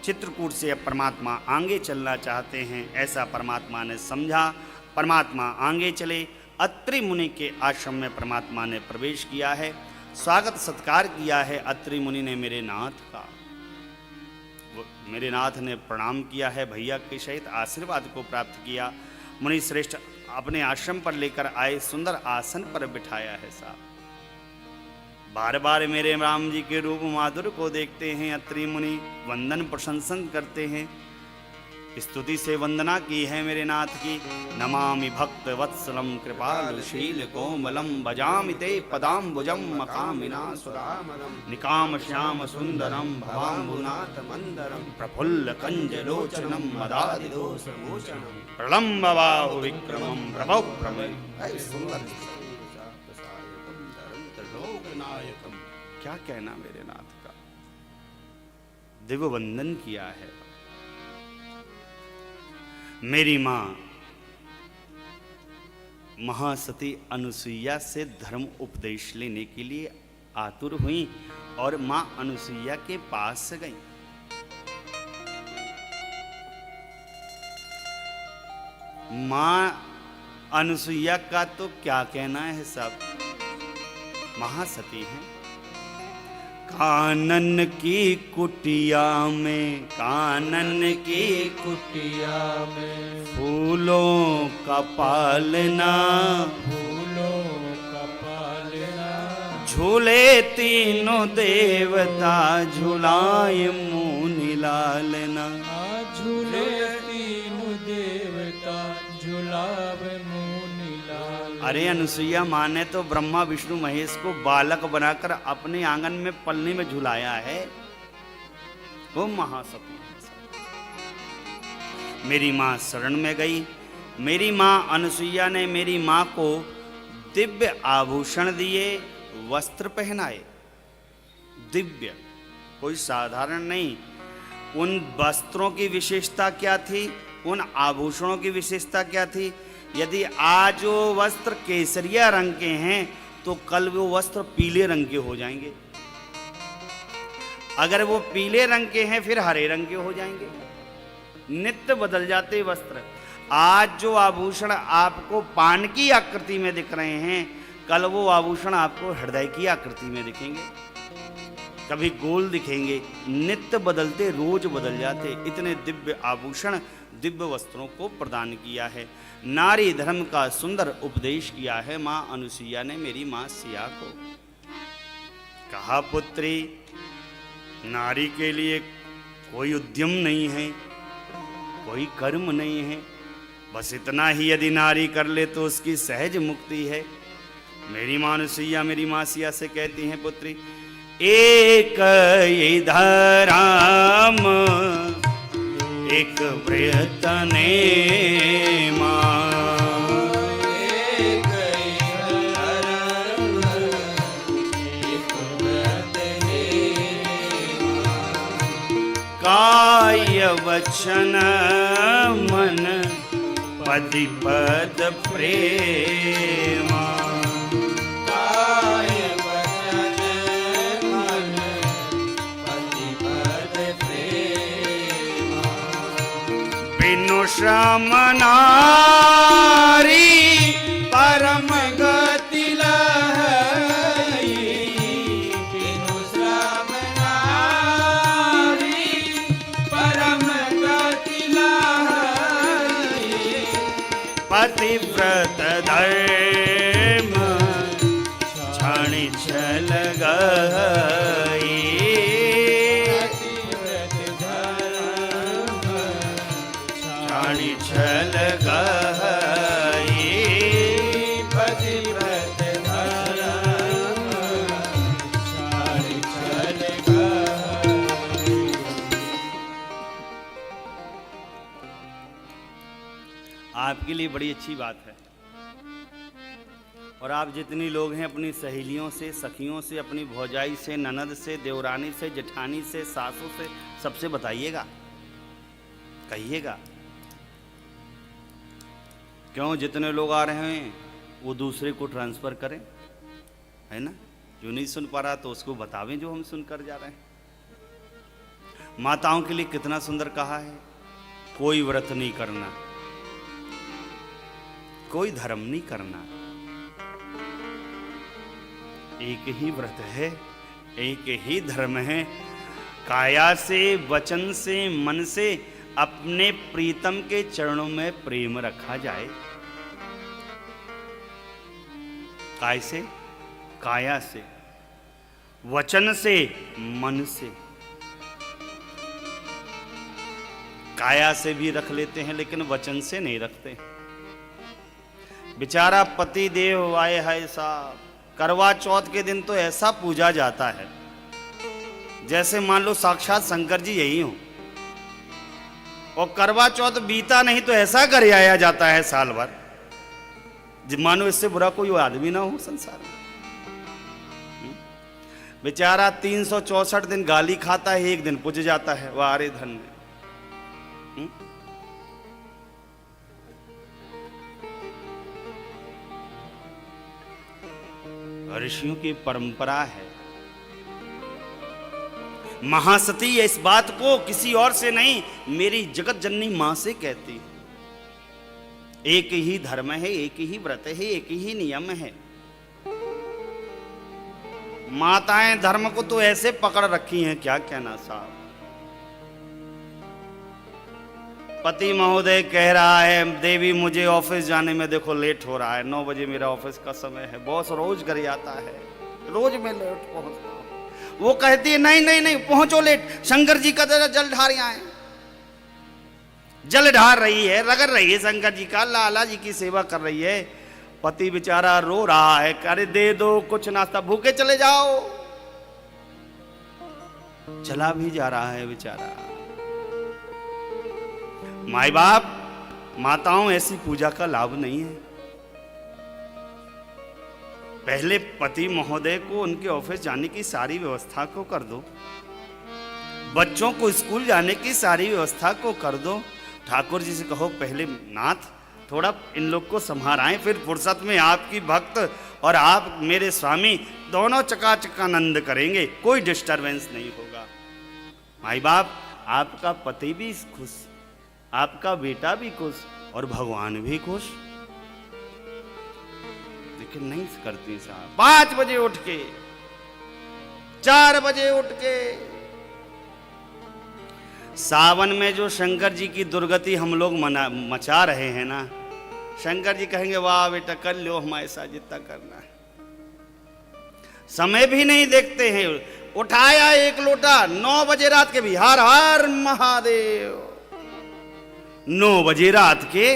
चित्रकूट से अब परमात्मा आगे चलना चाहते हैं, ऐसा परमात्मा ने समझा। परमात्मा आगे चले। अत्रि मुनि के आश्रम में परमात्मा ने प्रवेश किया है, स्वागत सत्कार किया है। अत्रि मुनि ने मेरे नाथ का, मेरे नाथ ने प्रणाम किया है, भैया के सहित आशीर्वाद को प्राप्त किया। मुनि श्रेष्ठ अपने आश्रम पर लेकर आए, सुंदर आसन पर बिठाया है साहब। बार बार मेरे राम जी के रूप माधुर्य को देखते हैं। अत्रि मुनि वंदन प्रशंसन करते हैं, स्तुति से वंदना की है मेरे नाथ की। नमामि भक्त वत्सलम कृपालुशील कोमलम भजामि ते पदाम्बुजम मकामिना सुरामरम निकाम श्याम सुंदरम भवाम्बुनाथ मंदरम प्रफुल्ल कंजलोचनम मदादिदोष मोचनम प्रलम्ब बाहु विक्रमम प्रभव प्रमेय। क्या कहना मेरे नाथ का, दिव्य वंदन किया है। मेरी मां महासती अनुसुईया से धर्म उपदेश लेने के लिए आतुर हुई और मां अनुसुईया के पास गई। मां अनुसुईया का तो क्या कहना है सब, महासती हैं। कानन की कुटिया में, कानन की कुटिया में फूलों का पालना, फूलों का पालना झूले तीनों देवता झुलाए मुनि लालना। झूले तीनों देवता झुलावे मुनि लाल। अरे अनुसुईया माँ ने तो ब्रह्मा विष्णु महेश को बालक बनाकर अपने आंगन में पलनी में झुलाया है। वो महासती मेरी माँ शरण में गई। मेरी माँ अनुसुईया ने मेरी माँ को दिव्य आभूषण दिए, वस्त्र पहनाए। दिव्य, कोई साधारण नहीं। उन वस्त्रों की विशेषता क्या थी, उन आभूषणों की विशेषता क्या थी। यदि आज वो वस्त्र केसरिया रंग के हैं तो कल वो वस्त्र पीले रंग के हो जाएंगे। अगर वो पीले रंग के हैं फिर हरे रंग के हो जाएंगे। नित्य बदल जाते वस्त्र। आज जो आभूषण आपको पान की आकृति में दिख रहे हैं, कल वो आभूषण आपको हृदय की आकृति में दिखेंगे, कभी गोल दिखेंगे। नित्य बदलते, रोज बदल जाते। इतने दिव्य आभूषण, दिव्य वस्त्रों को प्रदान किया है। नारी धर्म का सुंदर उपदेश किया है मां अनुसुईया ने मेरी मां सिया को। कहा, पुत्री, नारी के लिए कोई उद्यम नहीं है, कोई कर्म नहीं है, बस इतना ही यदि नारी कर ले तो उसकी सहज मुक्ति है। मेरी मां अनुसुईया मेरी मां सिया से कहती हैं, पुत्री, एक धराम एक प्रयत्ने मां, एक धर्म एक प्रयत्ने काय वचन मन पति पद प्रेमा। काय वचन मन पति पद प्रेमा। बिनु श्रम नारी परम गति लहई। बिनु श्रम नारी परम गति लहई। पतिव्रत धर्म क्षण छल गई। पतिव्रत धर्म क्षण छल गई। पतिव्रत धर्म छल गई। आपके लिए बड़ी अच्छी बात है। और आप जितनी लोग हैं अपनी सहेलियों से, सखियों से, अपनी भौजाई से, ननद से, देवरानी से, जेठानी से, सासू से, सबसे बताइएगा, कहिएगा। क्यों, जितने लोग आ रहे हैं वो दूसरे को ट्रांसफर करें, है ना। जो नहीं सुन पा रहा तो उसको बतावें जो हम सुनकर जा रहे हैं। माताओं के लिए कितना सुंदर कहा है, कोई व्रत नहीं करना, कोई धर्म नहीं करना, एक ही व्रत है, एक ही धर्म है। काया से, वचन से, मन से अपने प्रीतम के चरणों में प्रेम रखा जाए। काय से, काया से, वचन से, मन से। काया से भी रख लेते हैं लेकिन वचन से नहीं रखते। बेचारा पति देव आए है साहब, करवा चौथ के दिन तो ऐसा पूजा जाता है जैसे मान लो साक्षात शंकर जी यही हो, और करवा चौथ बीता नहीं तो ऐसा कर आया जाता है साल भर, मानो इससे बुरा कोई आदमी ना हो संसार में। बेचारा 364 दिन गाली खाता है, एक दिन पुज जाता है, वारे धन में। ऋषियों की परंपरा है। महासती इस बात को किसी और से नहीं, मेरी जगत जननी मां से कहती है। एक ही धर्म है, एक ही व्रत है, एक ही नियम है। माताएं धर्म को तो ऐसे पकड़ रखी हैं, क्या कहना साहब। पति महोदय कह रहा है, देवी मुझे ऑफिस जाने में देखो लेट हो रहा है, 9 बजे मेरा ऑफिस का समय है। बॉस रोज घर आता है, रोज मैं लेट पहुंचता हूं। वो कहती है नहीं नहीं नहीं पहुंचो लेट, शंकर जी का जल ढार आए। जल ढार रही है, रगड़ रही है शंकर जी का, लाला जी की सेवा कर रही है। पति बेचारा रो रहा है, अरे दे दो कुछ नाश्ता, भूखे चले जाओ। चला भी जा रहा है बेचारा। माई बाप, माताओं ऐसी पूजा का लाभ नहीं है। पहले पति महोदय को उनके ऑफिस जाने की सारी व्यवस्था को कर दो, बच्चों को स्कूल जाने की सारी व्यवस्था को कर दो। ठाकुर जी से कहो पहले नाथ थोड़ा इन लोग को संभाराएं, फिर फुर्सत में आपकी भक्त और आप मेरे स्वामी दोनों चकाचक आनंद करेंगे, कोई डिस्टरबेंस नहीं होगा। माई बाप, आपका पति भी खुश, आपका बेटा भी खुश और भगवान भी खुश, लेकिन नहीं करती साहब। 5 बजे उठ के, 4 बजे उठ के, सावन में जो शंकर जी की दुर्गति हम लोग मचा रहे हैं ना, शंकर जी कहेंगे वाह बेटा कर लो हमारे साथ जितना करना है। समय भी नहीं देखते हैं। उठाया 1 लोटा 9 बजे रात के भी, हर हर महादेव। 9 बजे रात के,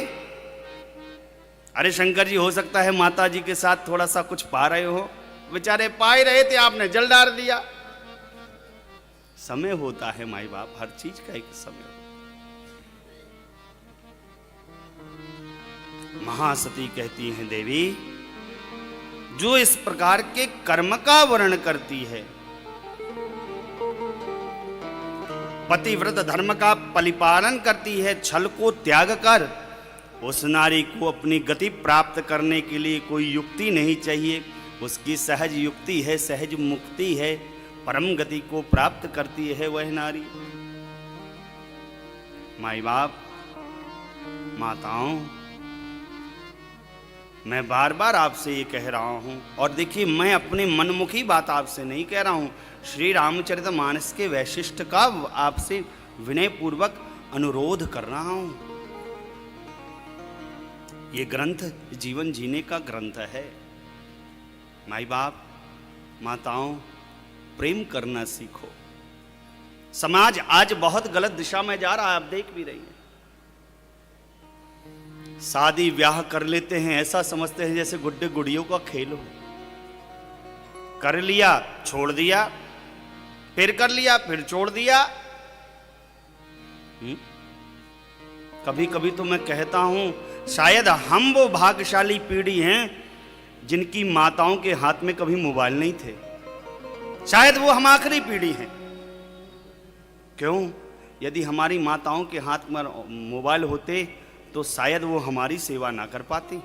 अरे शंकर जी हो सकता है माता जी के साथ थोड़ा सा कुछ पा रहे हो, बेचारे पा ही रहे थे, आपने जल डाल दिया। समय होता है माई बाप, हर चीज का एक समय। महासती कहती हैं देवी, जो इस प्रकार के कर्म का वर्णन करती है, पतिव्रत धर्म का परिपालन करती है, छल को त्याग कर, उस नारी को अपनी गति प्राप्त करने के लिए कोई युक्ति नहीं चाहिए, उसकी सहज युक्ति है, सहज मुक्ति है, परम गति को प्राप्त करती है वह नारी। माई बाप, माताओं, मैं बार बार आपसे ये कह रहा हूं, और देखिए मैं अपनी मनमुखी बात आपसे नहीं कह रहा हूं, श्री रामचरितमानस के वैशिष्ट का आपसे विनय पूर्वक अनुरोध कर रहा हूं। ये ग्रंथ जीवन जीने का ग्रंथ है। माई बाप, माताओं, प्रेम करना सीखो। समाज आज बहुत गलत दिशा में जा रहा है, आप देख भी रही हैं। शादी ब्याह कर लेते हैं, ऐसा समझते हैं जैसे गुड्डे गुड़ियों का खेल हो। कर लिया, छोड़ दिया, फिर कर लिया, फिर छोड़ दिया। कभी कभी तो मैं कहता हूं, शायद हम वो भाग्यशाली पीढ़ी हैं जिनकी माताओं के हाथ में कभी मोबाइल नहीं थे। शायद वो हम आखिरी पीढ़ी हैं। क्यों? यदि हमारी माताओं के हाथ में मोबाइल होते तो शायद वो हमारी सेवा ना कर पाती,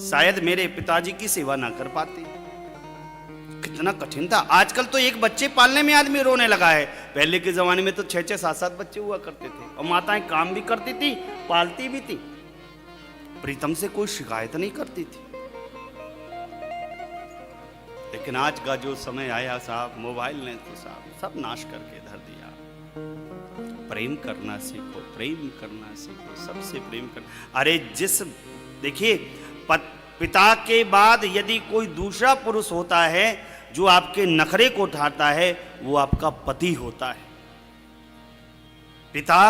शायद मेरे पिताजी की सेवा ना कर पाते। कितना कठिन था। आजकल तो एक बच्चे पालने में आदमी रोने लगा है। पहले के जमाने में तो 6-6, 7-7 बच्चे हुआ करते थे और माताएं काम भी करती थी, पालती भी थी। प्रीतम से कोई शिकायत नहीं करती थी। लेकिन आज का जो समय आया साहब, मोबाइल ने तो साहब सब नाश करके धर दिया। प्रेम करना सीखो, प्रेम करना सीखो, सबसे प्रेम करना। अरे देखिए, पिता के बाद यदि कोई दूसरा पुरुष होता है जो आपके नखरे को उठाता है, वो आपका पति होता है। पिता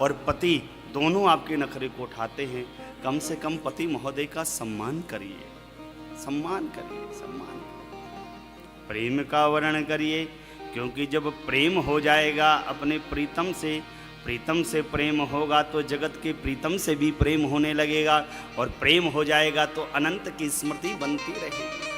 और पति दोनों आपके नखरे को उठाते हैं। कम से कम पति महोदय का सम्मान करिए, सम्मान करिए, सम्मान करिए। प्रेम का वर्णन करिए, क्योंकि जब प्रेम हो जाएगा अपने प्रीतम से प्रेम होगा तो जगत के प्रीतम से भी प्रेम होने लगेगा, और प्रेम हो जाएगा तो अनंत की स्मृति बनती रहेगी।